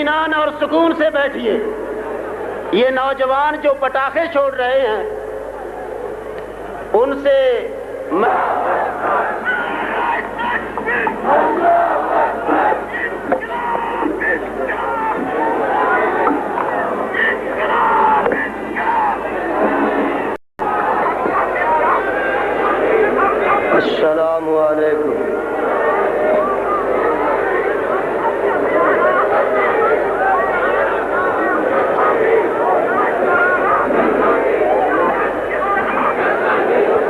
اطمینان اور سکون سے بیٹھیے. یہ نوجوان جو پٹاخے چھوڑ رہے ہیں ان سے السلام علیکم.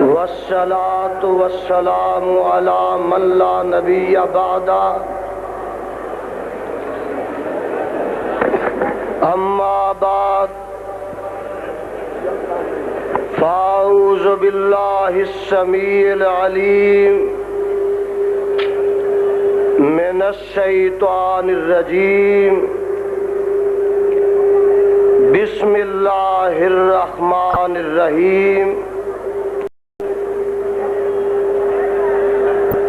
والصلاة والسلام على من لا نبی بعدہ. اما بعد فاعوذ باللہ السمیع العلیم من الشیطان الرجیم. بسم اللہ الرحمن الرحیم.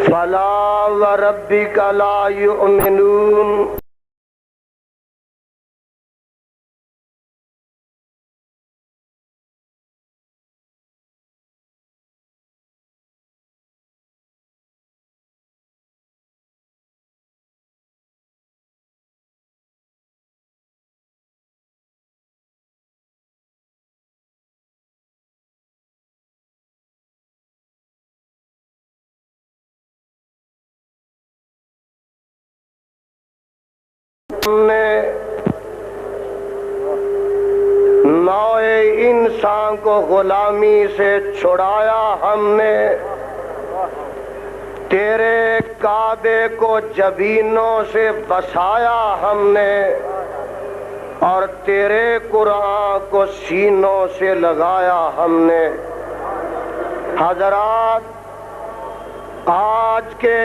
فلا وربک لا یؤمنون نے نوع انسان کو غلامی سے چھڑایا. ہم نے تیرے کعبے کو جبینوں سے بسایا. ہم نے اور تیرے قرآن کو سینوں سے لگایا. ہم نے حضرات آج کے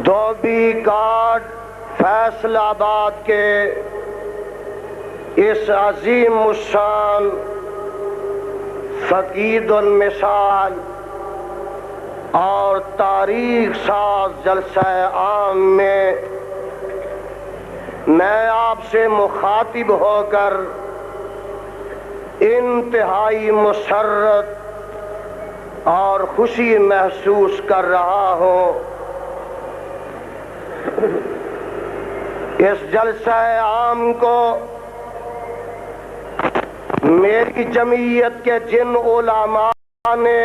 دھوبی گھاٹ فیصل آباد کے اس عظیم الشان فقید المثال اور تاریخ ساز جلسہ عام میں میں آپ سے مخاطب ہو کر انتہائی مسرت اور خوشی محسوس کر رہا ہوں. اس جلسہ عام کو میری جمعیت کے جن علماء نے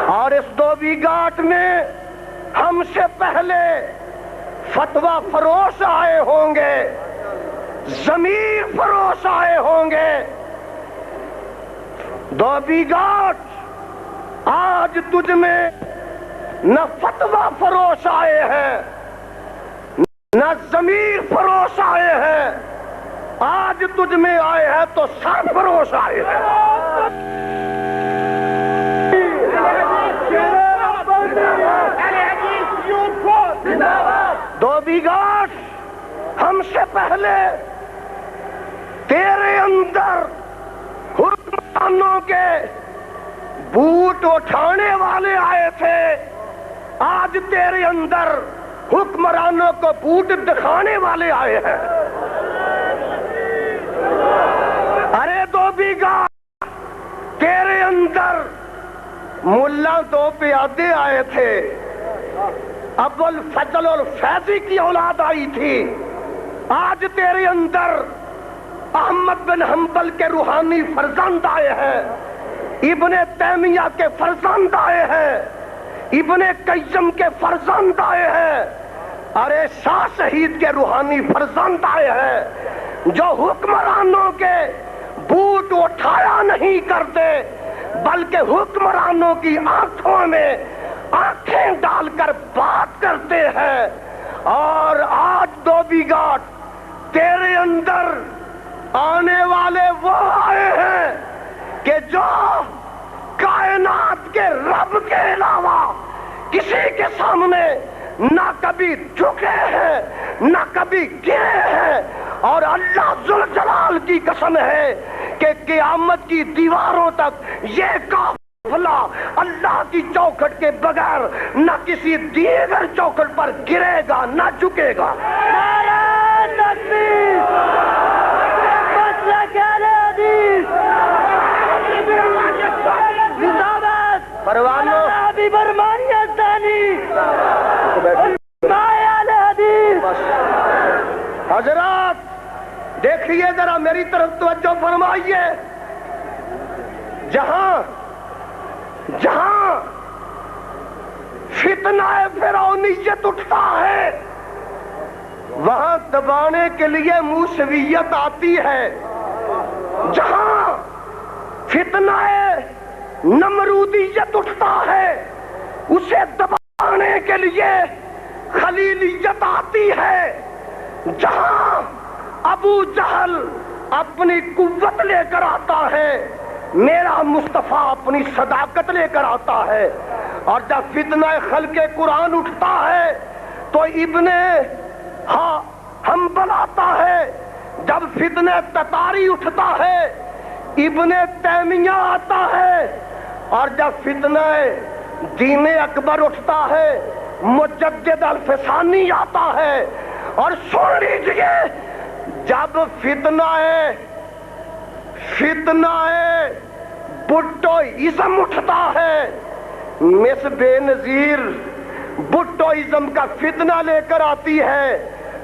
اور اس دھوبی گھاٹ میں ہم سے پہلے فتویٰ فروش آئے ہوں گے، ضمیر فروش آئے ہوں گے. دھوبی گھاٹ آج تجھ میں نہ فتویٰ فروش آئے ہیں نہ ضمیر فروش آئے ہیں. آج تجھ میں آئے ہیں تو سر فروش آئے ہیں. دھوبی گھاٹ ہم سے پہلے تیرے اندر حکمرانوں کے بوٹ اٹھانے والے آئے تھے. آج تیرے اندر حکمرانوں کو بوٹ دکھانے والے آئے ہیں. ارے دھوبی گھاٹ تیرے اندر ملا دو پیادے آئے تھے. ابو الفضل الفیضی کی اولاد آئی تھی. آج تیرے اندر احمد بن حنبل کے روحانی فرزند آئے ہیں. ابن تیمیہ کے فرزند آئے ہیں. ابن قیم کے فرزند آئے ہیں. ارے شاہ شہید کے روحانی فرزند آئے ہیں جو حکمرانوں کے بوٹ اٹھایا نہیں کرتے بلکہ حکمرانوں کی آنکھوں میں آنکھیں ڈال کر بات کرتے ہیں. اور آج دھوبی گھاٹ تیرے اندر آنے والے وہ آئے ہیں کہ جو کائنات کے رب کے علاوہ کسی کے سامنے نہ کبھی جھکے ہیں نہ کبھی گرے ہیں. اور اللہ ذوالجلال کی قسم ہے کہ قیامت کی دیواروں تک یہ کافر غافلہ اللہ کی چوکھٹ کے بغیر نہ کسی دیگر چوکھٹ پر گرے گا نہ جھکے گا۔ نعرہ تکبیر، مسلک اہل حدیث، زندہ باد پروانوں ابھی برمانی ثانی، مائے اہل حدیث۔ حضرات دیکھیے ذرا میری طرف توجہ فرمائیے، جہاں فتنہ فرعونیت اٹھتا ہے وہاں دبانے کے لیے موسویت آتی ہے، جہاں فتنہ نمرودیت اٹھتا ہے اسے دبانے کے لیے خلیلیت آتی ہے، جہاں ابو جہل اپنی قوت لے کر آتا ہے میرا مصطفیٰ اپنی صداقت لے کر آتا ہے، اور جب فتنہ خلق قرآن اٹھتا ہے تو ابن حنبل آتا ہے، جب فتنہ تتاری اٹھتا ہے ابن تیمیہ آتا ہے، اور جب فتنہ دین اکبر اٹھتا ہے مجدد الفسانی آتا ہے، اور سن لیجئے جب فتنہ بھٹوازم اٹھتا ہے، مس بے نظیر بھٹوازم کا فتنہ لے کر آتی ہے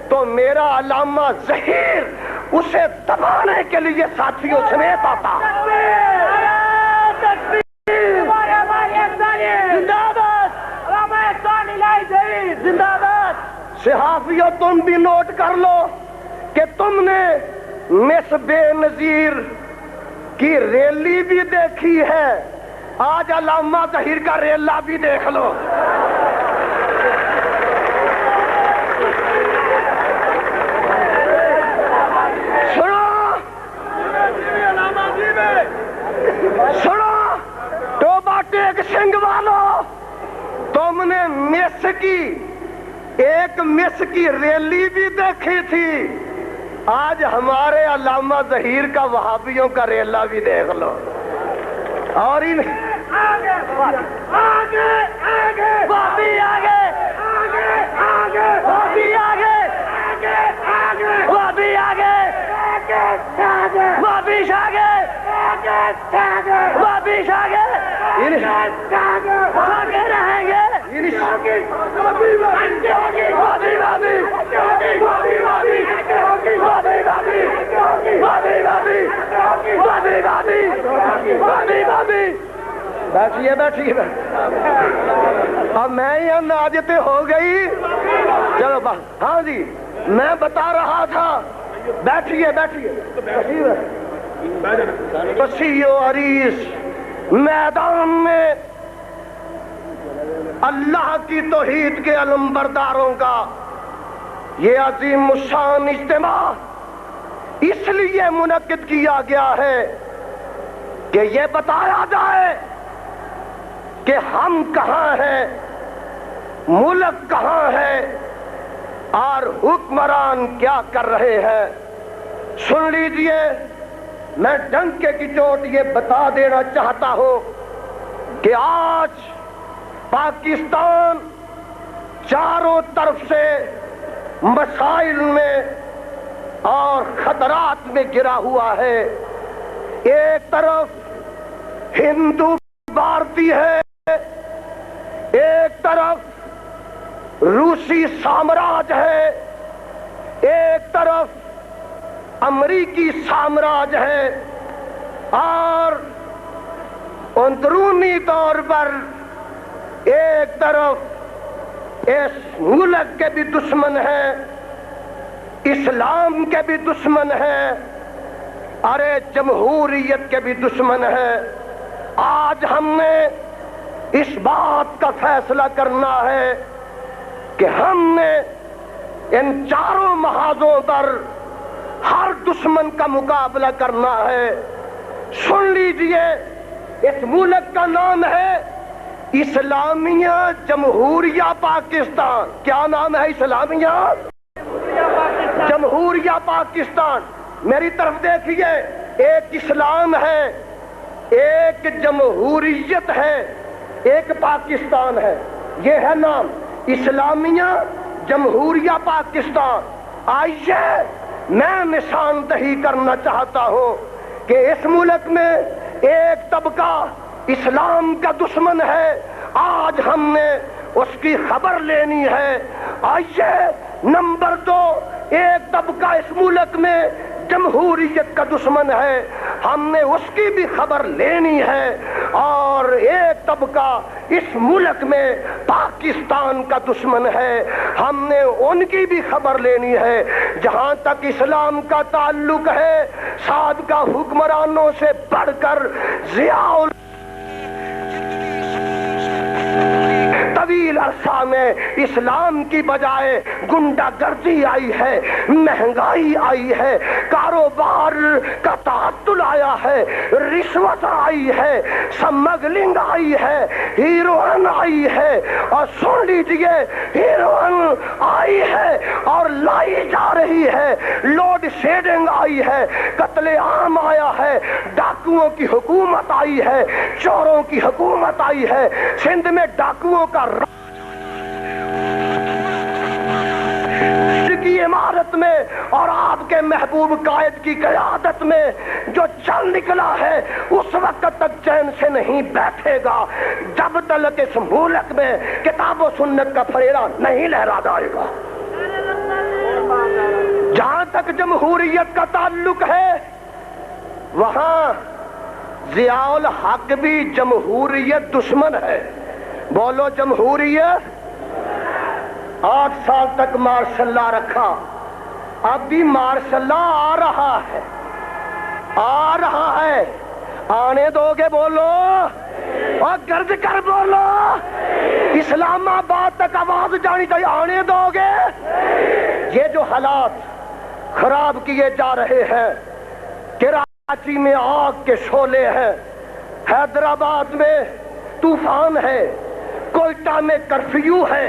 تو میرا علامہ ظہیر اسے دبانے کے لیے ساتھیوں سمیت آتا ہے۔ زندہ باد۔ صحافیوں تم بھی نوٹ کر لو کہ تم نے مس بے نظیر کی ریلی بھی دیکھی ہے، آج علامہ ظہیر کا ریلا بھی دیکھ لو۔ سنو ٹوبا ٹیک سنگھ والو، تم نے ایک مس کی ریلی بھی دیکھی تھی، آج ہمارے علامہ ظہیر کا وہابیوں کا ریلا بھی دیکھ لو۔ اور بیٹھیے اب میں یہ ناجتے ہو گئی، چلو ہاں جی میں بتا رہا تھا، بیٹھیے وسیع و عریض میدان میں اللہ کی توحید کے علمبرداروں کا یہ عظیم الشان اجتماع اس لیے منعقد کیا گیا ہے کہ یہ بتایا جائے کہ ہم کہاں ہیں، ملک کہاں ہے اور حکمران کیا کر رہے ہیں۔ سن لیجئے میں ڈنکے کی چوٹ یہ بتا دینا چاہتا ہوں کہ آج پاکستان چاروں طرف سے مسائل میں اور خطرات میں گرا ہوا ہے، ایک طرف ہندو بھارتی ہے، ایک طرف روسی سامراج ہے، ایک طرف امریکی سامراج ہے، اور اندرونی طور پر ایک طرف اس ملک کے بھی دشمن ہیں، اسلام کے بھی دشمن ہیں، ارے جمہوریت کے بھی دشمن ہیں۔ آج ہم نے اس بات کا فیصلہ کرنا ہے کہ ہم نے ان چاروں محاذوں پر ہر دشمن کا مقابلہ کرنا ہے۔ سن لیجئے اس ملک کا نام ہے اسلامیہ جمہوریہ پاکستان۔ کیا نام ہے؟ اسلامیہ جمہوریہ پاکستان۔ میری طرف دیکھیے، ایک اسلام ہے ایک جمہوریت ہے، ایک پاکستان ہے، یہ ہے نام اسلامیہ جمہوریہ پاکستان۔ آئیے میں نشاندہی کرنا چاہتا ہوں کہ اس ملک میں ایک طبقہ اسلام کا دشمن ہے، آج ہم نے اس کی خبر لینی ہے۔ آئیے نمبر 2، ایک طبقہ اس ملک میں جمہوریت کا دشمن ہے، ہم نے اس کی بھی خبر لینی ہے۔ اور ایک طبقہ اس ملک میں پاکستان کا دشمن ہے، ہم نے ان کی بھی خبر لینی ہے۔ جہاں تک اسلام کا تعلق ہے، سابقہ حکمرانوں سے بڑھ کر ضیاء طویل عرصہ میں اسلام کی بجائے گنڈا گردی آئی ہے، مہنگائی آئی ہے، کاروبار کا تعطل آیا ہے، رشوت آئی ہے، سمگلنگ آئی ہے، ہیروئن آئی ہے، اور سن لیجئے ہیروئن آئی ہے اور لائی جا رہی ہے، لوڈ شیڈنگ آئی ہے، قتل عام آیا ہے، ڈاکوؤں کی حکومت آئی ہے، چوروں کی حکومت آئی ہے، سندھ میں ڈاکوؤں کا کی عمارت میں اور آپ کے محبوب قائد کی قیادت میں جو چل نکلا ہے اس وقت تک چین سے نہیں بیٹھے گا جب تک اس ملک میں کتاب و سنت کا پھریرا نہیں لہرا جائے گا۔ جہاں تک جمہوریت کا تعلق ہے، وہاں ضیاء الحق بھی جمہوریت دشمن ہے۔ بولو جمہوریت۔ 8 سال تک مارشاء اللہ رکھا، اب بھی مارشاء اللہ آ رہا ہے، آ رہا ہے، آنے دو گے؟ بولو اور گرج کر بولو، اسلام آباد تک آواز جانی چاہیے، آنے دو گے؟ یہ جو حالات خراب کیے جا رہے ہیں، کراچی میں آگ کے شعلے ہیں، حیدرآباد میں طوفان ہے، کوئٹہ میں کرفیو ہے،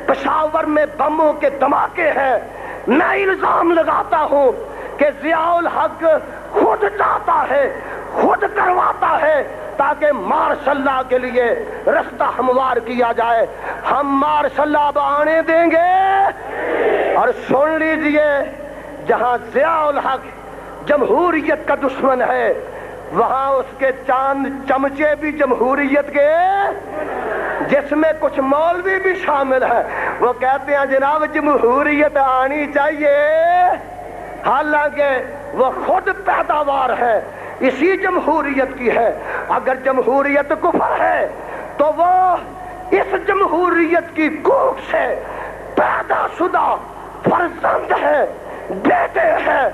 پشاور میں بموں کے دھماکے ہیں۔ میں الزام لگاتا ہوں کہ ضیاء الحق خود چاہتا ہے، خود کرواتا ہے تاکہ مارشاء اللہ کے لیے رستہ ہموار کیا جائے۔ ہم مارشاء اللہ اب آنے دیں گے؟ اور سن لیجئے، جہاں ضیاء الحق جمہوریت کا دشمن ہے، وہاں اس کے چاند چمچے بھی جمہوریت کے، جس میں کچھ مولوی بھی شامل ہیں، وہ کہتے ہیں جناب جمہوریت آنی چاہیے، حالانکہ وہ خود پیداوار ہے اسی جمہوریت کی ہے۔ اگر جمہوریت کفر ہے تو وہ اس جمہوریت کی کوکھ سے پیدا شدہ فرزند ہے، بیٹے ہیں۔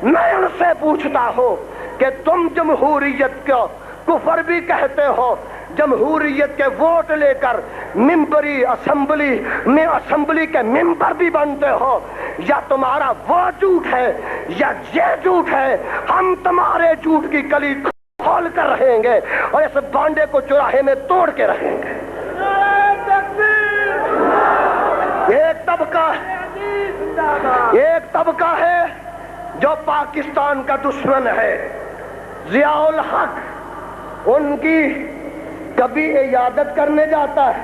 میں ان سے پوچھتا ہوں کہ تم جمہوریت کو کفر بھی کہتے ہو، جمہوریت کے ووٹ لے کر ممبری اسمبلی کے ممبر بھی بنتے ہو، یا تمہارا وہ جھوٹ ہے یا یہ جھوٹ ہے؟ ہم تمہارے جھوٹ کی کلی کھول کر رہیں گے اور اس بانڈے کو چوراہے میں توڑ کے رہیں گے۔ ایک طبقہ ہے جو پاکستان کا دشمن ہے، ضیاء الحق ان کی کبھی عیادت کرنے جاتا ہے،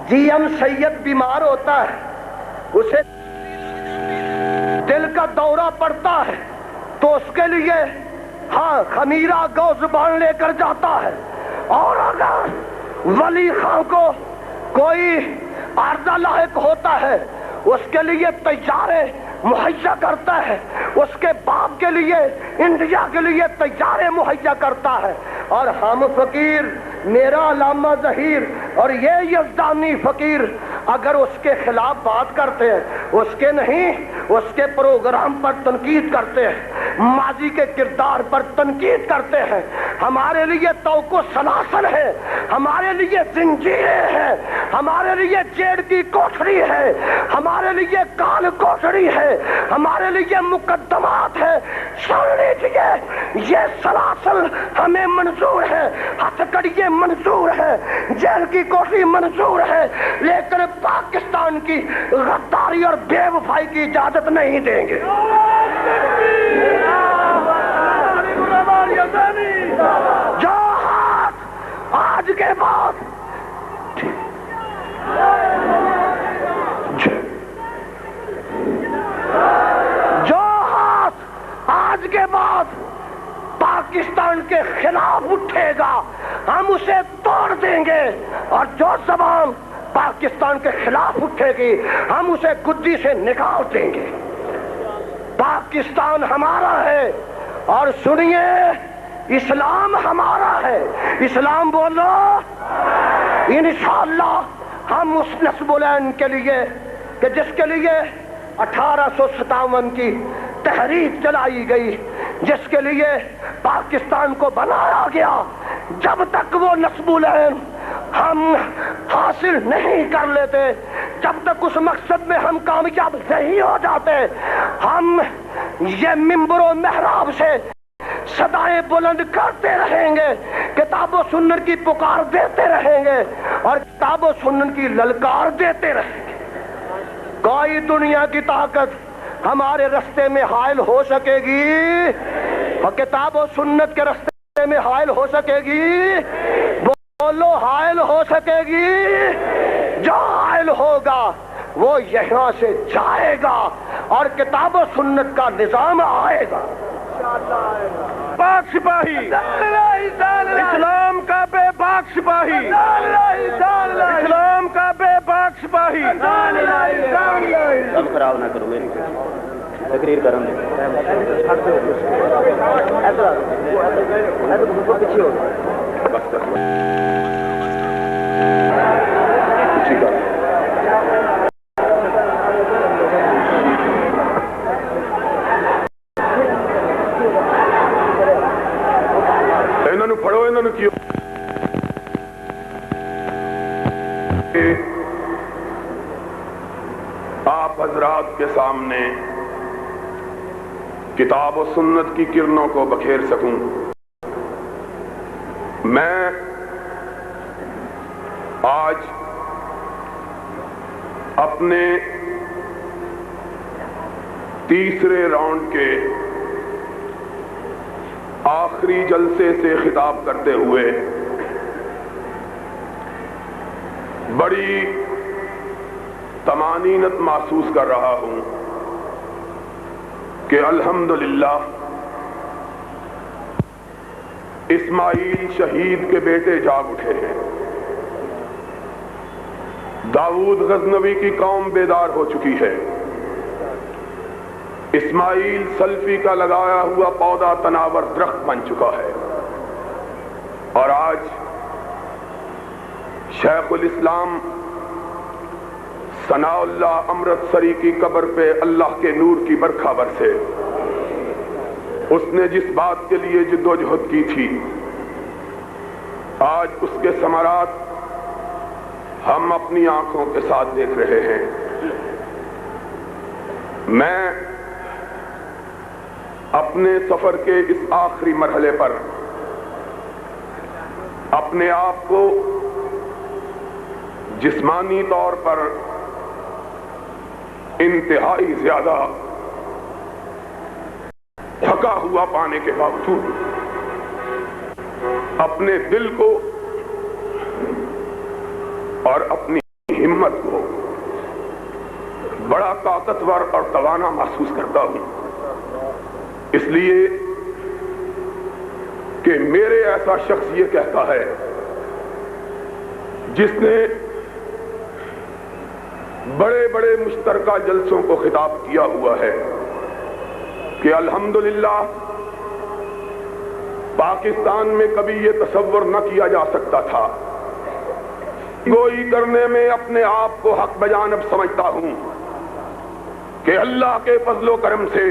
جی ایم سید بیمار ہوتا ہے، اسے دل کا دورہ پڑتا ہے تو اس کے لیے خمیرہ گو زبان لے کر جاتا ہے، اور اگر ولی خان کو کوئی عارضہ لاحق ہوتا ہے اس کے لیے طیارے مہیا کرتا ہے، اس کے باپ کے لیے انڈیا کے لیے طیارے مہیا کرتا ہے۔ اور ہم فقیر، میرا علامہ ظہیر اور یہ یزدانی فقیر اگر اس کے خلاف بات کرتے ہیں، اس کے نہیں، اس کے پروگرام پر تنقید کرتے ہیں، ماضی کے کردار پر تنقید کرتے ہیں، ہمارے لیے توق و سلاسل ہے، ہمارے لیے زنجیریں ہیں، ہمارے لیے جیل کی کوٹھری ہے، ہمارے لیے کال کوٹھری ہے، ہمارے لیے مقدمات ہے۔ سن لیجیے، یہ سلاسل ہمیں منظور ہے، ہتھکڑیے منظور ہے، جیل کی کوٹھری منظور ہے، لیکن پاکستان کی غداری اور بے وفائی کی اجازت نہیں دیں گے۔ بعد جو ہاتھ آج کے بعد پاکستان کے خلاف اٹھے گا ہم اسے توڑ دیں گے، اور جو زبان پاکستان کے خلاف اٹھے گی ہم اسے گدی سے نکال دیں گے۔ پاکستان ہمارا ہے، اور سنیے اسلام ہمارا ہے۔ اسلام بولو۔ انشاءاللہ ہم اس نصب العین کے لیے کہ جس کے لیے 1857 کی تحریک چلائی گئی، جس کے لیے پاکستان کو بنایا گیا، جب تک وہ نصب العین ہم حاصل نہیں کر لیتے، جب تک اس مقصد میں ہم کامیاب نہیں ہو جاتے، ہم یہ منبر و محراب سے صدائیں بلند کرتے رہیں گے، کتاب و سنت کی پکار دیتے رہیں گے، اور کتاب و سنت کی للکار دیتے رہیں گے۔ کوئی دنیا کی طاقت ہمارے رستے میں حائل ہو سکے گی، اور کتاب و سنت کے رستے میں حائل ہو سکے گی؟ بولو، حائل ہو سکے گی؟ جو حائل ہوگا وہ یہاں سے جائے گا اور کتاب و سنت کا نظام آئے گا۔ پاک سپاہی، اسلام کا بے باک سپاہی، اسلام کا بے باک سپاہی۔ خراب نہ کرو میری تقریر کرن دے۔ پڑھو انہوں نے کیوں آپ حضرات کے سامنے کتاب و سنت کی کرنوں کو بکھیر سکوں۔ میں آج اپنے تیسرے راؤنڈ کے آخری جلسے سے خطاب کرتے ہوئے بڑی طمانینت محسوس کر رہا ہوں کہ الحمدللہ اسماعیل شہید کے بیٹے جاگ اٹھے ہیں، داؤد غزنوی کی قوم بیدار ہو چکی ہے، اسماعیل سلفی کا لگایا ہوا پودا تناور درخت بن چکا ہے، اور آج شیخ الاسلام ثناء اللہ امرتسری کی قبر پہ اللہ کے نور کی برکھا برسے۔ اس نے جس بات کے لیے جدوجہد کی تھی، آج اس کے ثمرات ہم اپنی آنکھوں کے ساتھ دیکھ رہے ہیں۔ میں اپنے سفر کے اس آخری مرحلے پر اپنے آپ کو جسمانی طور پر انتہائی زیادہ تھکا ہوا پانے کے باوجود اپنے دل کو اور اپنی ہمت کو بڑا طاقتور اور توانا محسوس کرتا ہوں، اس لیے کہ میرے ایسا شخص یہ کہتا ہے جس نے بڑے بڑے مشترکہ جلسوں کو خطاب کیا ہوا ہے کہ الحمدللہ پاکستان میں کبھی یہ تصور نہ کیا جا سکتا تھا، گوئی کرنے میں اپنے آپ کو حق بجانب سمجھتا ہوں کہ اللہ کے فضل و کرم سے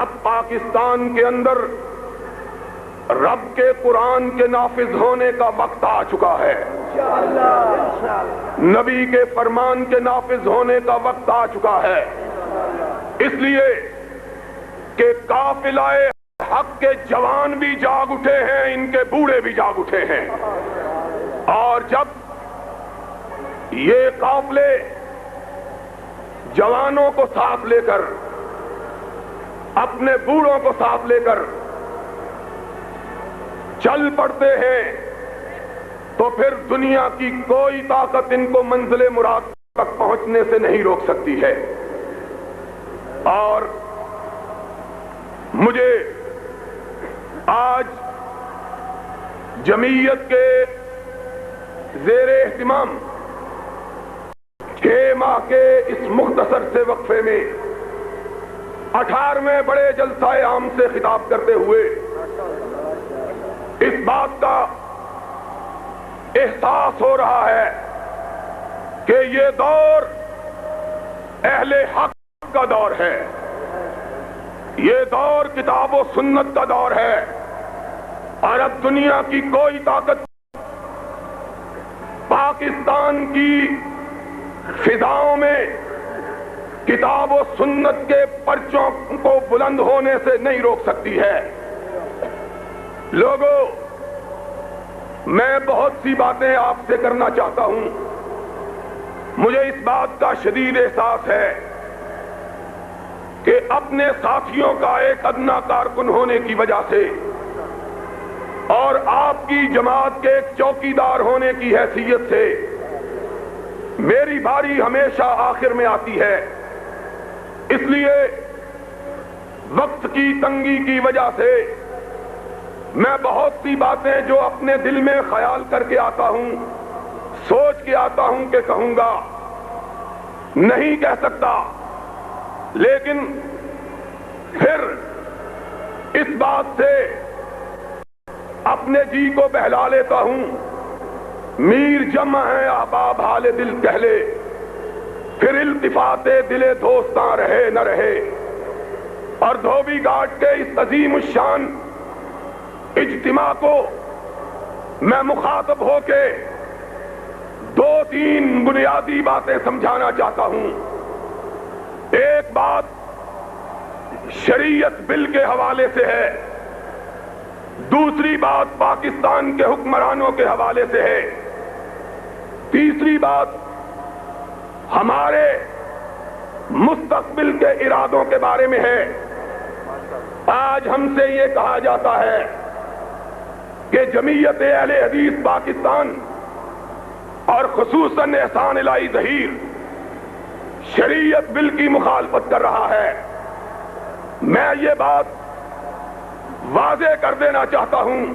اب پاکستان کے اندر رب کے قرآن کے نافذ ہونے کا وقت آ چکا ہے، نبی کے فرمان کے نافذ ہونے کا وقت آ چکا ہے، اس لیے کہ قافلہ حق کے جوان بھی جاگ اٹھے ہیں، ان کے بوڑھے بھی جاگ اٹھے ہیں، اور جب یہ قافلے جوانوں کو ساتھ لے کر، اپنے بوڑھوں کو ساتھ لے کر چل پڑتے ہیں تو پھر دنیا کی کوئی طاقت ان کو منزل مراد تک پہنچنے سے نہیں روک سکتی ہے. اور مجھے آج جمعیت کے زیر اہتمام 6 ماہ کے اس مختصر سے وقفے میں 18ویں بڑے جلسہ عام سے خطاب کرتے ہوئے اس بات کا احساس ہو رہا ہے کہ یہ دور اہل حق کا دور ہے. یہ دور کتاب و سنت کا دور ہے. اور اب دنیا کی کوئی طاقت پاکستان کی فضاؤں میں کتاب و سنت کے پرچوں کو بلند ہونے سے نہیں روک سکتی ہے. لوگوں، میں بہت سی باتیں آپ سے کرنا چاہتا ہوں. مجھے اس بات کا شدید احساس ہے کہ اپنے ساتھیوں کا ایک ادنا کارکن ہونے کی وجہ سے اور آپ کی جماعت کے ایک چوکیدار ہونے کی حیثیت سے میری باری ہمیشہ آخر میں آتی ہے. اس لیے وقت کی تنگی کی وجہ سے میں بہت سی باتیں جو اپنے دل میں خیال کر کے آتا ہوں، سوچ کے آتا ہوں کہ کہوں گا، نہیں کہہ سکتا. لیکن پھر اس بات سے اپنے جی کو بہلا لیتا ہوں. میر جمع ہے احباب حال دل کہہ لے، پھر التفات دل دوستاں رہے نہ رہے. اور دھوبی گھاٹ کے اس عظیم الشان اجتماع کو میں مخاطب ہو کے 2-3 بنیادی باتیں سمجھانا چاہتا ہوں. ایک بات شریعت بل کے حوالے سے ہے، دوسری بات پاکستان کے حکمرانوں کے حوالے سے ہے، تیسری بات ہمارے مستقبل کے ارادوں کے بارے میں ہے. آج ہم سے یہ کہا جاتا ہے کہ جمعیت اہل حدیث پاکستان اور خصوصاً احسان الہی ظہیر شریعت بل کی مخالفت کر رہا ہے. میں یہ بات واضح کر دینا چاہتا ہوں،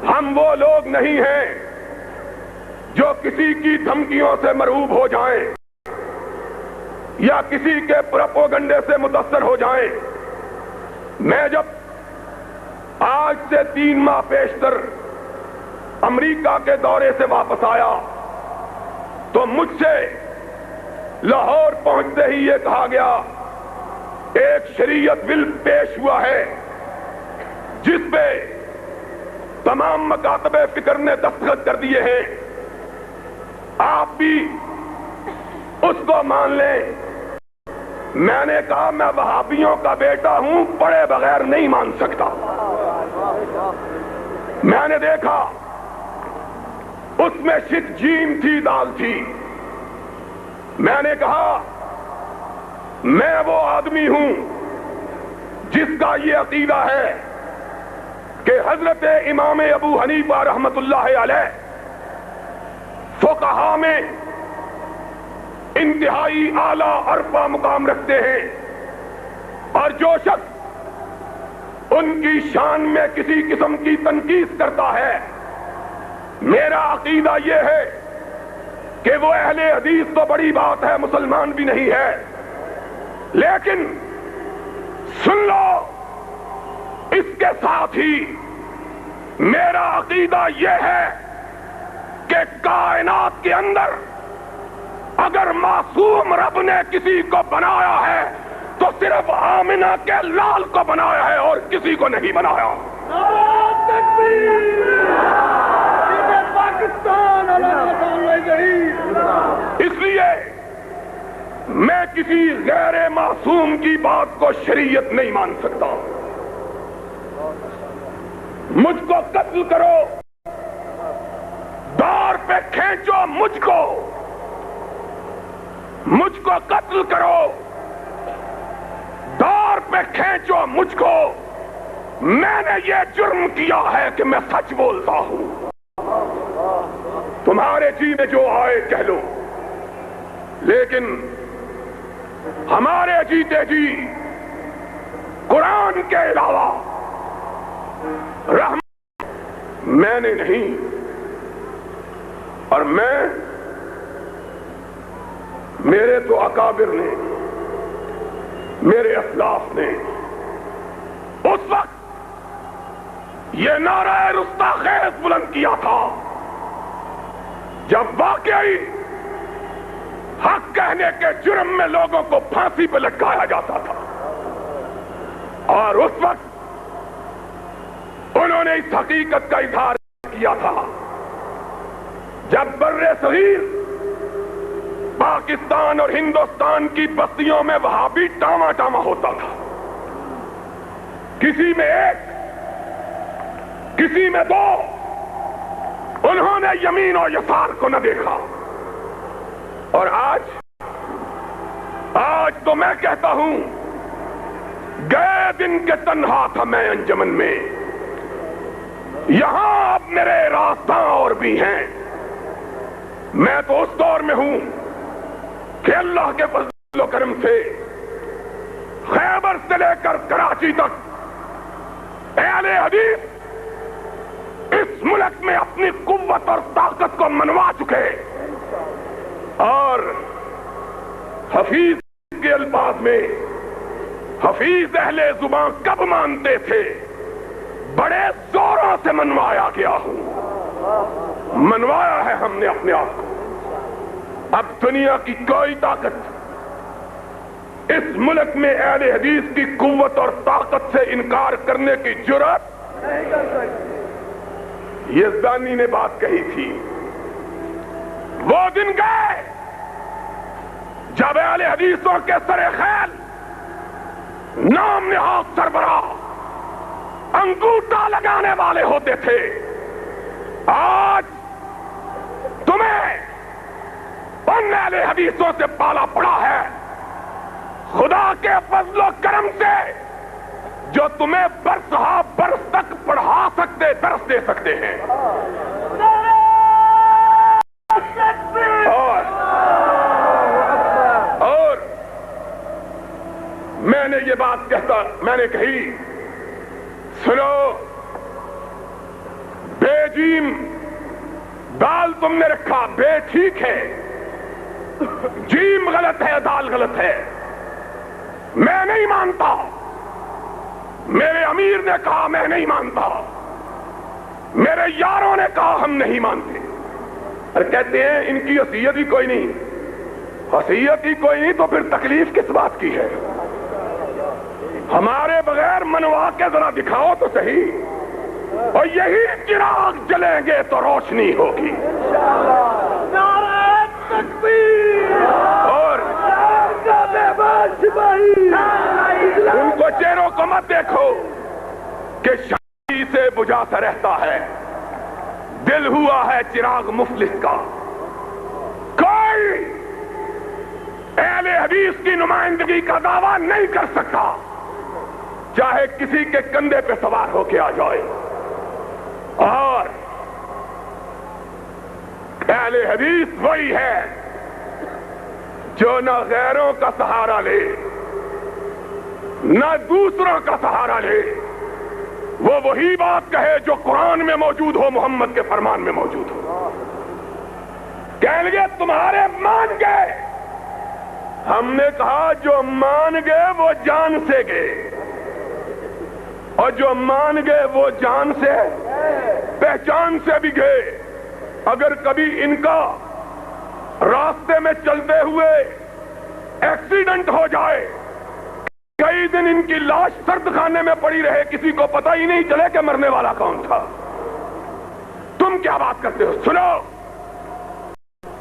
ہم وہ لوگ نہیں ہیں جو کسی کی دھمکیوں سے مرعوب ہو جائیں یا کسی کے پروپیگنڈے سے متاثر ہو جائیں. میں جب آج سے 3 ماہ پیشتر امریکہ کے دورے سے واپس آیا تو مجھ سے لاہور پہنچتے ہی یہ کہا گیا ایک شریعت بل پیش ہوا ہے جس پہ تمام مکاتب فکر نے دستخط کر دیے ہیں، آپ بھی اس کو مان لیں. میں نے کہا میں وہابیوں کا بیٹا ہوں، پڑھے بغیر نہیں مان سکتا. میں نے دیکھا اس میں شک جیم تھی، دال تھی. میں نے کہا میں وہ آدمی ہوں جس کا یہ عقیدہ ہے کہ حضرت امام ابو حنیفہ رحمت اللہ علیہ فقہا میں انتہائی اعلیٰ عرفہ مقام رکھتے ہیں، اور جو شخص ان کی شان میں کسی قسم کی تنقید کرتا ہے، میرا عقیدہ یہ ہے کہ وہ اہل حدیث تو بڑی بات ہے، مسلمان بھی نہیں ہے. لیکن سن لو، اس کے ساتھ ہی میرا عقیدہ یہ ہے کہ کائنات کے اندر اگر معصوم رب نے کسی کو بنایا ہے تو صرف آمنہ کے لال کو بنایا ہے اور کسی کو نہیں بنایا. اس لیے میں کسی غیر معصوم کی بات کو شریعت نہیں مان سکتا. مجھ کو قتل کرو، دار پہ کھینچو مجھ کو قتل کرو، دار پہ کھینچو مجھ کو، میں نے یہ جرم کیا ہے کہ میں سچ بولتا ہوں. تمہارے جی میں جو آئے کہہ لو، لیکن ہمارے جیتے جی قرآن کے علاوہ رحمت میں نے نہیں، اور میرے تو اکابر نے، میرے اسلاف نے اس وقت یہ نعرہ رستاخیز بلند کیا تھا جب واقعی حق کہنے کے جرم میں لوگوں کو پھانسی پہ لٹکایا جاتا تھا، اور اس وقت انہوں نے اس حقیقت کا اظہار کیا تھا جب بر صغیر پاکستان اور ہندوستان کی بستیوں میں وہابی ٹاما ٹاما ہوتا تھا، کسی میں ایک، کسی میں دو، انہوں نے یمین اور یسار کو نہ دیکھا، اور آج تو میں کہتا ہوں گئے دن کے تنہا تھا میں انجمن میں، یہاں اب میرے راستاں اور بھی ہیں، میں تو اس دور میں ہوں کہ اللہ کے فضل و کرم سے خیبر سے لے کر کراچی تک اہل حدیث اس ملک میں اپنی قوت اور طاقت کو منوا چکے، اور حفیظ کے الفاظ میں حفیظ اہل زباں کب مانتے تھے، بڑے زوروں سے منوایا گیا ہوں، منوایا ہے ہم نے اپنے آپ کو۔ اب دنیا کی کوئی طاقت اس ملک میں اہل حدیث کی قوت اور طاقت سے انکار کرنے کی جرأت، یزدانی نے بات کہی تھی، وہ دن گئے جب اہل حدیثوں کے سر خیل نام نہاد سربراہ انگوٹھا لگانے والے ہوتے تھے، آج تمہیں ان اہل حدیثوں سے پالا پڑا ہے، خدا کے فضل و کرم سے جو تمہیں برس ہا برس تک پڑھا سکتے، درس دے سکتے ہیں، اور میں نے یہ بات میں نے کہی، سنو، بے جیم دال تم نے رکھا، بے ٹھیک ہے، جیم غلط ہے، دال غلط ہے، میں نہیں مانتا، میرے امیر نے کہا میں نہیں مانتا، میرے یاروں نے کہا ہم نہیں مانتے، اور کہتے ہیں ان کی حیثیت ہی کوئی نہیں، حیثیت ہی کوئی نہیں تو پھر تکلیف کس بات کی ہے؟ ہمارے بغیر منوا کے ذرا دکھاؤ تو صحیح، اور یہی چراغ جلیں گے تو روشنی ہوگی، نعرہ تکبیر، اور ان کو چہروں کو مت دیکھو کہ شادی سے بجھا سا رہتا ہے، دل ہوا ہے چراغ مفلس کا، کوئی اہل حدیث کی نمائندگی کا دعویٰ نہیں کر سکتا چاہے کسی کے کندھے پہ سوار ہو کے آ جائے، اور اہل حدیث وہی ہے جو نہ غیروں کا سہارا لے نہ دوسروں کا سہارا لے، وہ وہی بات کہے جو قرآن میں موجود ہو، محمد کے فرمان میں موجود ہو، کہنے لگے تمہارے مان گئے، ہم نے کہا جو مان گئے وہ جان سے گئے، اور جو مان گئے وہ جان سے پہچان سے بھی گئے، اگر کبھی ان کا راستے میں چلتے ہوئے ایکسیڈنٹ ہو جائے، کئی دن ان کی لاش سرد خانے میں پڑی رہے، کسی کو پتہ ہی نہیں چلے کہ مرنے والا کون تھا، تم کیا بات کرتے ہو؟ سنو،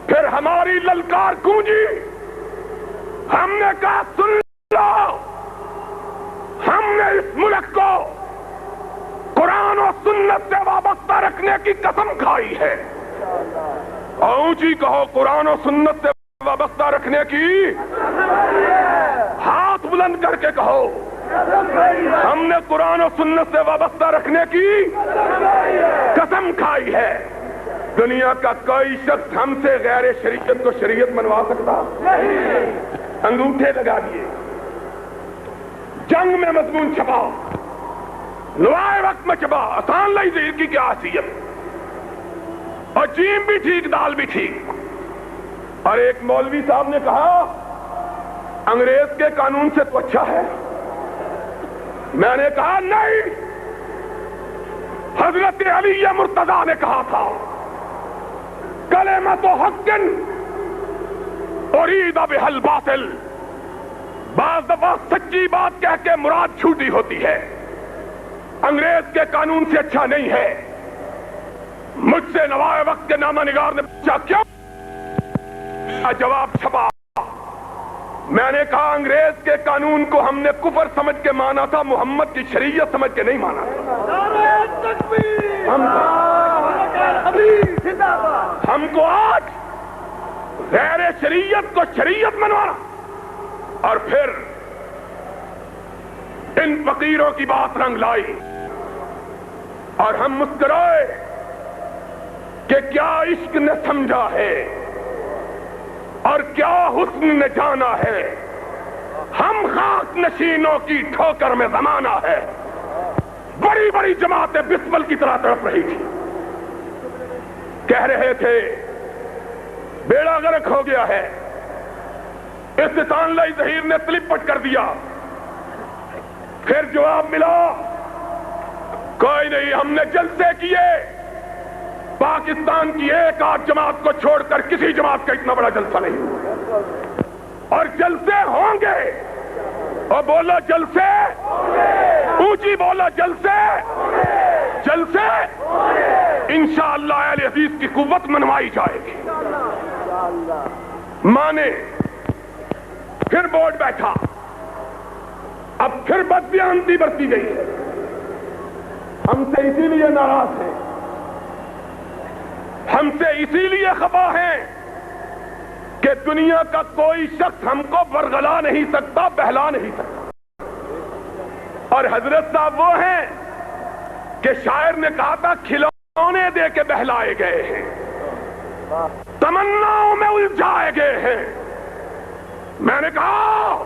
پھر ہماری للکار گونجی، ہم نے کہا سن لو، ہم نے اس ملک کو قرآن و سنت سے وابستہ رکھنے کی قسم کھائی ہے، اور اونچی کہو قرآن و سنت سے وابستہ رکھنے کی، ہاتھ بلند کر کے کہو ہم نے قرآن و سنت سے وابستہ رکھنے کی قسم کھائی ہے، دنیا کا کوئی شخص ہم سے غیر شریعت کو شریعت منوا سکتا نہیں. انگوٹھے لگا دیے, جنگ میں مضمون چھپا, نوائے وقت میں چھپا, آسان لائی زہیر کی کیا حیثیت, اور جیم بھی ٹھیک دال بھی ٹھیک. اور ایک مولوی صاحب نے کہا انگریز کے قانون سے تو اچھا ہے. میں نے کہا نہیں, حضرت علی مرتضیٰ نے کہا تھا کلمۃ حق ارید بہا الباطل. بعض دفعہ سچی بات کہہ کے مراد جھوٹی ہوتی ہے. انگریز کے قانون سے اچھا نہیں ہے. مجھ سے نوائے وقت کے نامہ نگار نے پوچھا کیوں؟ جواب چھپا. میں نے کہا انگریز کے قانون کو ہم نے کفر سمجھ کے مانا تھا, محمد کی شریعت سمجھ کے نہیں مانا تھا. ہم کو آج غیر شریعت کو شریعت منوانا اور پھر ان فقیروں کی بات رنگ لائی اور ہم مسکرائے کہ کیا عشق نے سمجھا ہے اور کیا حسن نے جانا ہے. ہم خاک نشینوں کی ٹھوکر میں زمانہ ہے. بڑی بڑی جماعتیں بسمل کی طرح تڑپ رہی تھی, کہہ رہے تھے بیڑا غرق ہو گیا ہے. استطان لائی ظہیر نے تلپ پٹ کر دیا. پھر جواب ملا کوئی نہیں, ہم نے جلسے کیے, پاکستان کی ایک آدھ جماعت کو چھوڑ کر کسی جماعت کا اتنا بڑا جلسہ نہیں ہوا, اور جلسے ہوں گے. اور بولا جلسے, اونچی بولا جلسے, جلسے انشاءاللہ اہل حدیث کی قوت منوائی جائے گی. مانے پھر بورڈ بیٹھا, اب پھر بددیانتی برتی گئی ہے. ہم سے اسی لیے ناراض ہیں, ہم سے اسی لیے خفا ہیں کہ دنیا کا کوئی شخص ہم کو ورغلا نہیں سکتا, بہلا نہیں سکتا. اور حضرت صاحب وہ ہیں کہ شاعر نے کہا تھا کھلونے دے کے بہلائے گئے ہیں, تمناؤں میں الجھائے گئے ہیں. میں نے کہا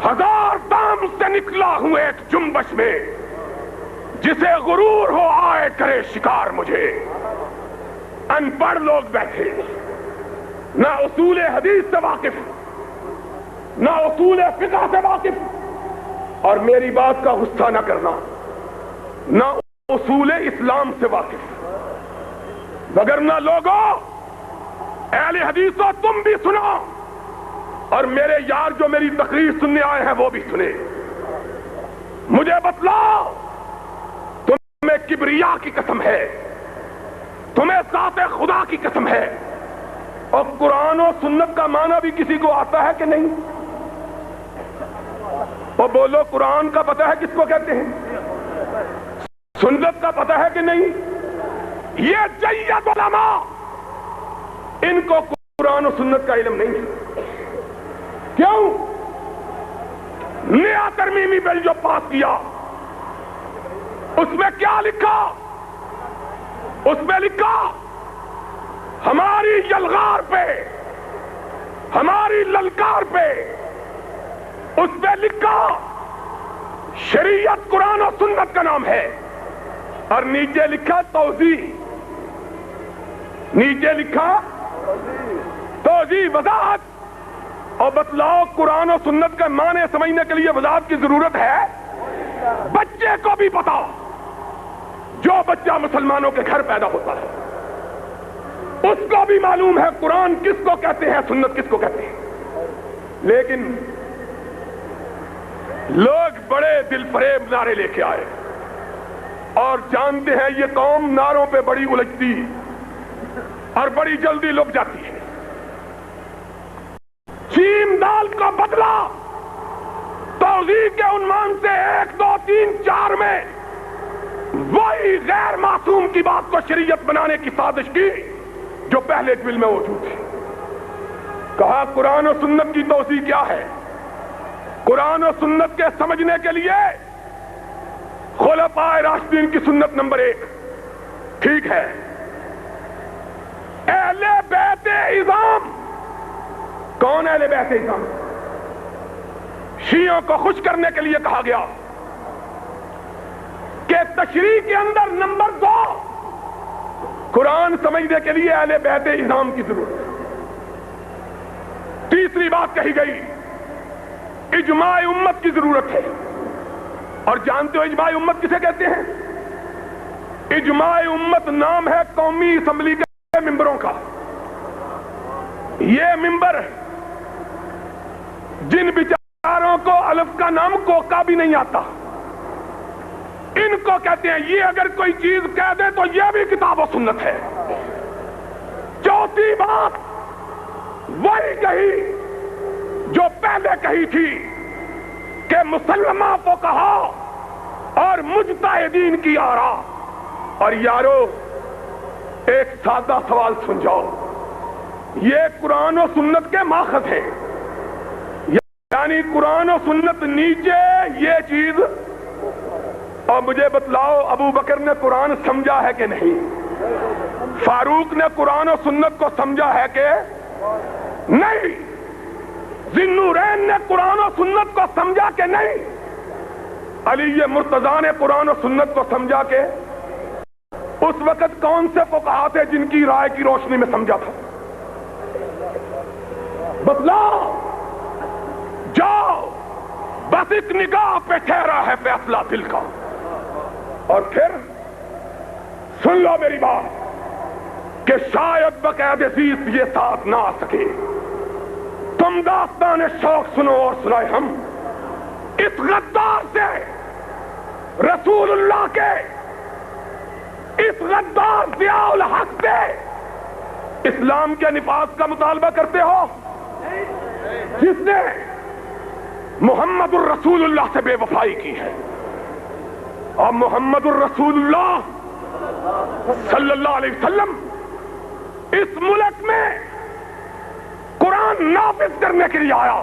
ہزار دام سے نکلا ہوں ایک جنبش میں, جسے غرور ہو آئے کرے شکار مجھے. ان پڑھ لوگ بیٹھے, نہ اصول حدیث سے واقف, نہ اصول فقہ سے واقف, اور میری بات کا غصہ نہ کرنا, نہ اصول اسلام سے واقف. وگرنہ لوگوں, اہل حدیثوں تم بھی سنو, اور میرے یار جو میری تقریر سننے آئے ہیں وہ بھی سنے. مجھے بتلاؤ تمہیں کبریا کی قسم ہے, تمہیں ذات خدا کی قسم ہے, اور قرآن و سنت کا معنی بھی کسی کو آتا ہے کہ نہیں؟ اور بولو قرآن کا پتہ ہے کس کو کہتے ہیں, سنت کا پتہ ہے کہ نہیں؟ یہ جید علماء, ان کو قرآن و سنت کا علم نہیں ہے. کیوں؟ نیا ترمیمی بل جو پاس کیا اس میں کیا لکھا؟ اس میں لکھا ہماری یلغار پہ, ہماری للکار پہ, اس میں لکھا شریعت قرآن و سنت کا نام ہے, اور نیچے لکھا توضیح, نیچے لکھا توضیح, وضاحت. اور بتلاؤ قرآن و سنت کا معنی سمجھنے کے لیے وضاحت کی ضرورت ہے؟ بچے کو بھی پتا, جو بچہ مسلمانوں کے گھر پیدا ہوتا ہے اس کو بھی معلوم ہے قرآن کس کو کہتے ہیں, سنت کس کو کہتے ہیں. لیکن لوگ بڑے دل فریب نعرے لے کے آئے, اور جانتے ہیں یہ قوم نعروں پہ بڑی الجھتی اور بڑی جلدی لک جاتی ہے. چیم دال کا بدلہ توضیح کے عنوان سے 1 2 3 4 میں وہی غیر معصوم کی بات کو شریعت بنانے کی سازش کی جو پہلے بل میں موجود تھی. کہا قرآن و سنت کی توضیح کیا ہے؟ قرآن و سنت کے سمجھنے کے لیے خلفائے راشدین کی سنت نمبر 1 ٹھیک ہے, اہل بیت اعظام. کون اہل بیت اعظام؟ شیعوں کو خوش کرنے کے لیے کہا گیا کہ تشریح کے اندر نمبر 2 قرآن سمجھنے کے لیے اہل بیت اعظام کی ضرورت ہے. تیسری بات کہی گئی اجماع امت کی ضرورت ہے. اور جانتے ہو اجماع امت کسے کہتے ہیں؟ اجماع امت نام ہے قومی اسمبلی کے ممبروں کا. یہ ممبر جن بیچاروں کو الف کا نام کوکا بھی نہیں آتا، ان کو کہتے ہیں یہ اگر کوئی چیز کہہ دے تو یہ بھی کتاب و سنت ہے. چوتھی بات وہی کہی جو پہلے کہی تھی کہ مسلمہ فقہا اور مجتہدین کی آراء. اور یارو ایک سادہ سوال سن جاؤ، یہ قرآن و سنت کے ماخذ ہیں، یعنی قرآن و سنت نیچے یہ چیز. اور مجھے بتلاؤ ابو بکر نے قرآن سمجھا ہے کہ نہیں؟ فاروق نے قرآن و سنت کو سمجھا ہے کہ نہیں؟ ذوالنورین نے قرآن و سنت کو سمجھا کہ نہیں؟ علی مرتضیٰ نے قرآن و سنت کو سمجھا کہ؟ اس وقت کون سے فقہا تھے جن کی رائے کی روشنی میں سمجھا تھا؟ بتلاؤ. جاؤ، بس ایک نگاہ پہ ٹھہرا ہے فیصلہ دل کا. اور پھر سن لو میری بات کہ شاید بقید عزیز یہ ساتھ نہ آ سکے. تم داستان شوق سنو اور سنائے ہم. اس غدار سے، رسول اللہ کے اس غدار ضیاء الحق سے اسلام کے نفاذ کا مطالبہ کرتے ہو، جس نے محمد الرسول اللہ سے بے وفائی کی ہے. اور محمد الرسول اللہ صلی اللہ علیہ وسلم اس ملک میں قرآن نافذ کرنے کے لیے آیا،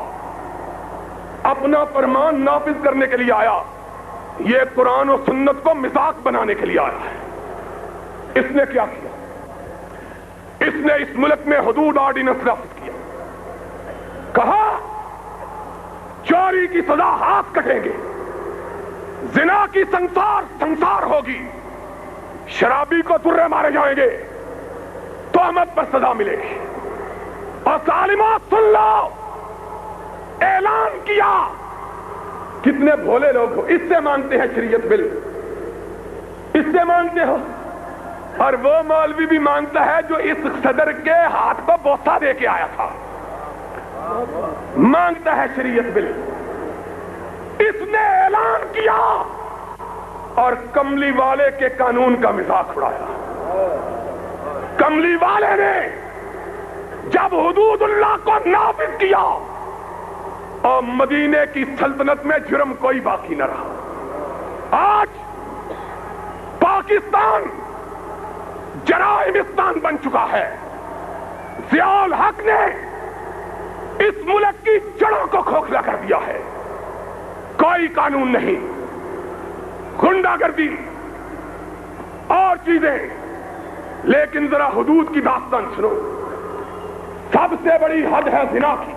اپنا فرمان نافذ کرنے کے لیے آیا. یہ قرآن و سنت کو مذاق بنانے کے لیے آیا ہے. اس نے کیا کیا؟ اس نے اس ملک میں حدود آرڈیننس نافذ کیا. کہا چوری کی سزا ہاتھ کٹیں گے، زنا کی سنسار ہوگی، شرابی کو درے مارے جائیں گے، تہمت پر سزا ملے گی. اور ظالمات سن لو، اعلان کیا. کتنے بھولے لوگ ہو، اس سے مانتے ہیں شریعت بل، اس سے مانتے ہو. اور وہ مولوی بھی مانتا ہے جو اس صدر کے ہاتھ کو بوسہ دے کے آیا تھا، مانگتا ہے شریعت بل. اس نے اعلان کیا اور کملی والے کے قانون کا مذاق اڑایا. کملی والے نے جب حدود اللہ کو نافذ کیا اور مدینے کی سلطنت میں جرم کوئی باقی نہ رہا. آج پاکستان جرائمستان بن چکا ہے. ضیاء الحق نے اس ملک کی جڑوں کو کھوکھلا کر دیا ہے. کوئی قانون نہیں، غنڈہ گردی اور چیزیں. لیکن ذرا حدود کی داستان سنو. سب سے بڑی حد ہے زنا کی،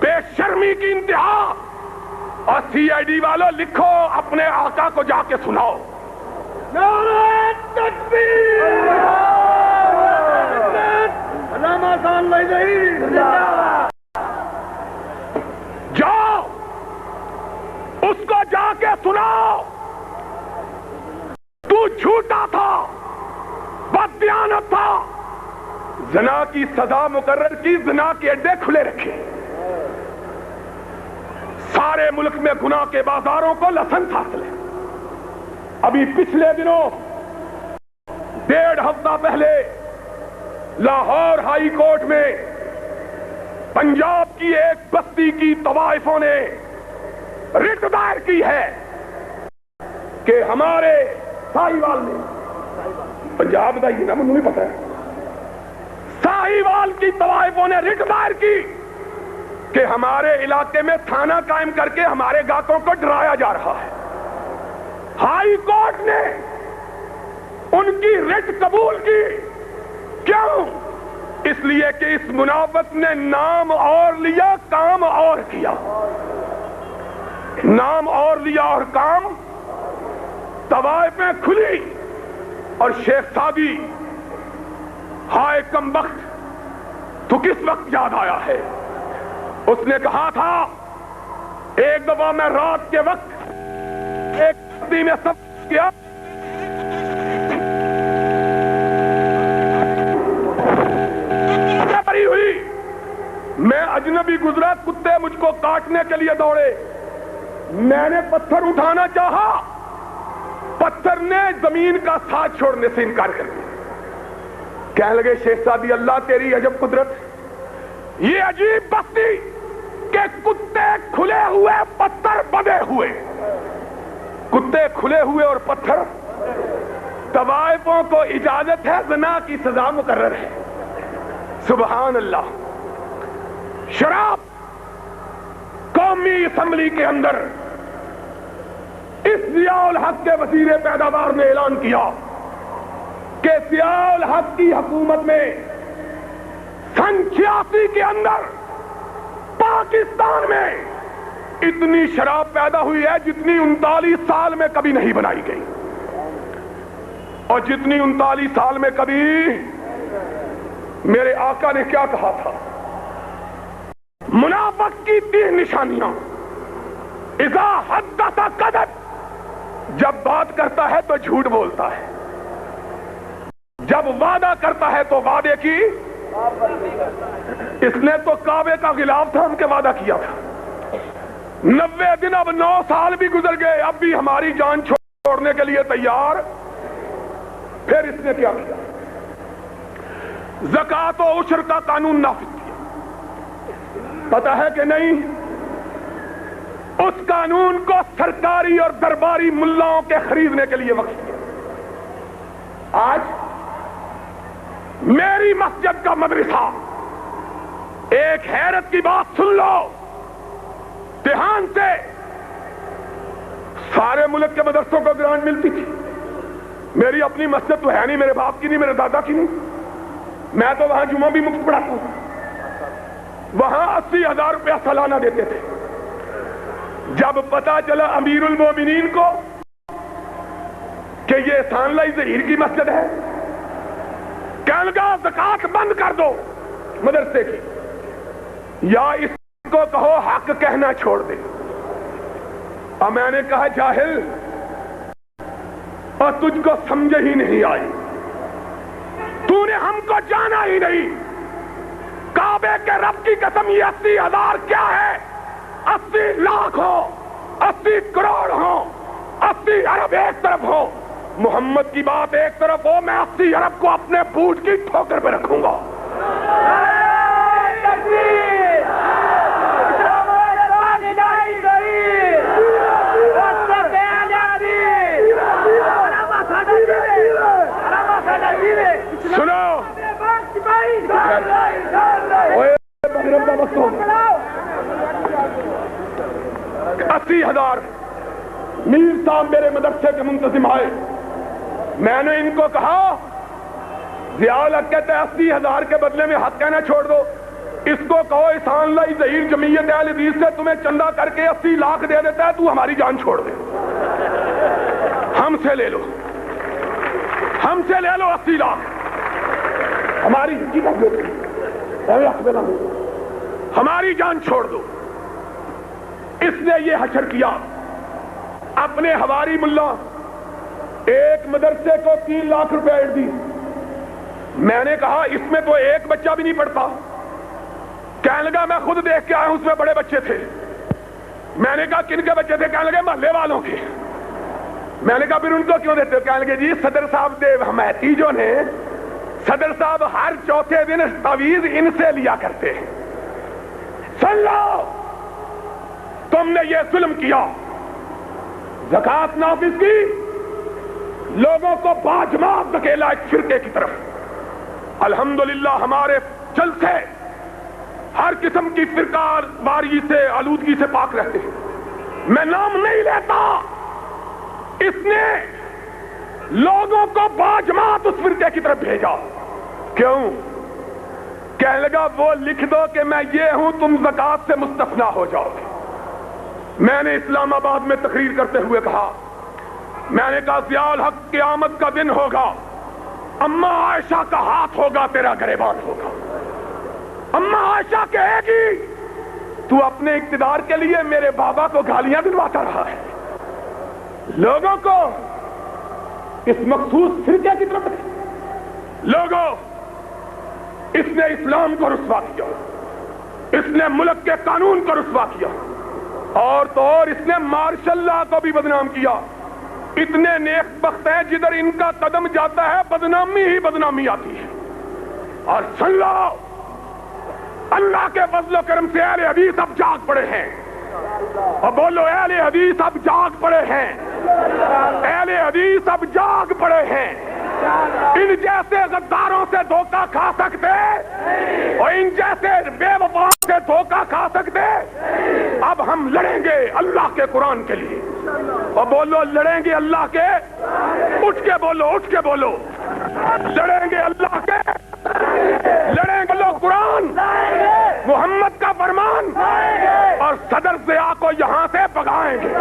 بے شرمی کی انتہا. اور سی آئی ڈی والوں لکھو، اپنے آقا کو جا کے سناؤ. نعرہ تکبیر! علامہ حسن لائیوی جاؤ اس کو جا کے سناؤ. تو جھوٹا تھا، بددیانت تھا. زنا کی سزا مقرر کی، زنا کے اڈے کھلے رکھے. سارے ملک میں گناہ کے بازاروں کو لائسنس حاصل ہے. ابھی پچھلے دنوں 1.5 ہفتہ پہلے لاہور ہائی کورٹ میں پنجاب کی ایک بستی کی طوائفوں نے رٹ دائر کی ہے کہ ہمارے ساہیوال نے، پنجاب کا یہ نام مجھے نہیں پتا ہے، ساہیوال کی طوائفوں نے رٹ دائر کی کہ ہمارے علاقے میں تھانہ قائم کر کے ہمارے گاہکوں کو ڈرایا جا رہا ہے. ہائی کورٹ نے ان کی رٹ قبول کی. کیوں؟ اس لیے کہ اس منافق نے نام اور لیا، کام اور کیا۔ نام اور لیا اور کام، طوائفیں کھلی اور شیخ سعدی ہائے کم وقت تو کس وقت یاد آیا ہے؟ اس نے کہا تھا ایک دفعہ میں رات کے وقت ایک بستی میں سب کیا، بری ہوئی، میں اجنبی گزرا، کتے مجھ کو کاٹنے کے لیے دوڑے، میں نے پتھر اٹھانا چاہا، پتھر نے زمین کا ساتھ چھوڑنے سے انکار کر دیا۔ کہنے لگے شیخ سعدی اللہ تیری عجب قدرت، یہ عجیب بستی کہ کتے کھلے ہوئے پتھر بندھے ہوئے، کتے کھلے ہوئے اور پتھر۔ طوائفوں کو اجازت ہے، زنا کی سزا مقرر ہے۔ سبحان اللہ۔ شراب قومی اسمبلی کے اندر اس ضیاء الحق کے وزیر پیداوار نے اعلان کیا کہ ضیاء الحق کی حکومت میں سن 86 کے اندر پاکستان میں اتنی شراب پیدا ہوئی ہے جتنی 39 سال میں کبھی نہیں بنائی گئی، اور جتنی 39 سال میں کبھی۔ میرے آقا نے کیا کہا تھا؟ منافق کی 3 نشانیاں، اذا حدث کذب، جب بات کرتا ہے تو جھوٹ بولتا ہے، جب وعدہ کرتا ہے تو وعدے کی، اس نے تو کعبے کا غلاف تھام کے وعدہ کیا تھا۔ 90 دن، اب 9 سال بھی گزر گئے، اب بھی ہماری جان چھوڑنے کے لیے تیار۔ پھر اس نے کیا کیا؟ زکات و عشر کا قانون نافذ کیا، پتہ ہے کہ نہیں؟ اس قانون کو سرکاری اور درباری ملاؤں کے خریدنے کے لیے وقف کیا۔ آج میری مسجد کا مدرسہ، ایک حیرت کی بات سن لو، دھیان سے، سارے ملک کے مدرسوں کو گرانٹ ملتی تھی، میری اپنی مسجد تو ہے نہیں، میرے باپ کی نہیں، میرے دادا کی نہیں، میں تو وہاں جمعہ بھی مفت پڑھاتا ہوں، وہاں 80,000 روپیہ سالانہ دیتے تھے۔ جب پتا چلا امیر المومنین کو کہ یہ احسان اللہ ظہیر کی مسجد ہے، کہنے لگا زکات بند کر دو مدرسے کی، یا اس کو کہو حق کہنا چھوڑ دے۔ اور میں نے کہا جاہل، اور تجھ کو سمجھ ہی نہیں آئی، تو نے ہم کو جانا ہی نہیں۔ کعبے کے رب کی قسم، یہ 80,000 کیا ہے؟ 80 لاکھ ہو، 80 کروڑ ہو، 80 ارب ایک طرف ہو، محمد کی بات ایک طرف ہو، میں 80 ارب کو اپنے بوٹ کی ٹھوکر پہ رکھوں گا۔ سنو، 80,000 میر صاحب میرے مدرسے کے منتظم آئے، میں نے ان کو کہا ضیاء الحق کہتے ہیں 80,000 کے بدلے میں حق کہنا چھوڑ دو، اس کو کہو احسان اللہ ظہیر جمعیت اہل حدیث سے تمہیں چندہ کر کے 80 لاکھ دے دیتا ہے، تو ہماری جان چھوڑ دے، ہم سے لے لو، ہم سے لے لو 80 لاکھ، ہماری ہماری جان چھوڑ دو۔ اس نے یہ حشر کیا، اپنے ہواری ملا ایک مدرسے کو 3 لاکھ روپے ایڈ دی۔ میں نے کہا اس میں تو ایک بچہ بھی نہیں پڑھتا، کہنے لگا میں خود دیکھ کے آیا ہوں، اس میں بڑے بچے تھے۔ میں نے کہا کن کے بچے تھے؟ کہنے لگے محلے والوں کے۔ میں نے کہا پھر ان کو کیوں دیتے ہو؟ کہنے لگے جی صدر صاحب دے حمایتی جو نے، صدر صاحب ہر چوتھے دن تعویذ ان سے لیا کرتے ہیں۔ سن لو، تم نے یہ ظلم کیا، زکات نافذ کی، لوگوں کو باجماعت دھکیلا ایک فرقے کی طرف۔ الحمدللہ ہمارے جلسے ہر قسم کی فرقہ واری سے، آلودگی سے پاک رہتے ہیں۔ میں نام نہیں لیتا، اس نے لوگوں کو باجماعت اس فرقے کی طرف بھیجا۔ کیوں؟ کہنے لگا وہ لکھ دو کہ میں یہ ہوں، تم زکات سے مستثنا ہو جاؤ گے۔ میں نے اسلام آباد میں تقریر کرتے ہوئے کہا، میں نے کہا ضیاء الحق قیامت کا دن ہوگا، اماں عائشہ کا ہاتھ ہوگا، تیرا گریبان ہوگا۔ اماں عائشہ کہے گی تو اپنے اقتدار کے لیے میرے بابا کو گالیاں دلواتا رہا ہے، لوگوں کو اس مخصوص فرقے کی طرف لوگوں، اس نے اسلام کو رسوا کیا، اس نے ملک کے قانون کو رسوا کیا، اور تو اور اس نے مارشل لا کو بھی بدنام کیا۔ اتنے نیک بخت ہیں جدھر ان کا قدم جاتا ہے بدنامی ہی بدنامی آتی ہے۔ اور سن لو، اللہ کے فضل و کرم سے اہل حدیث اب جاگ پڑے ہیں، اور بولو اہل حدیث اب جاگ پڑے ہیں، اہل حدیث اب جاگ پڑے ہیں۔ ان جیسے غداروں سے دھوکہ کھا سکتے اور ان جیسے بے وفا سے دھوکہ کھا سکتے، اب ہم لڑیں گے اللہ کے قرآن کے لیے، اور بولو لڑیں گے اللہ کے، اٹھ کے بولو، اٹھ کے بولو، لڑیں گے اللہ کے، لڑیں گے لوگ قرآن، محمد کا فرمان، اور صدر ضیاء کو یہاں سے بھگائیں گے۔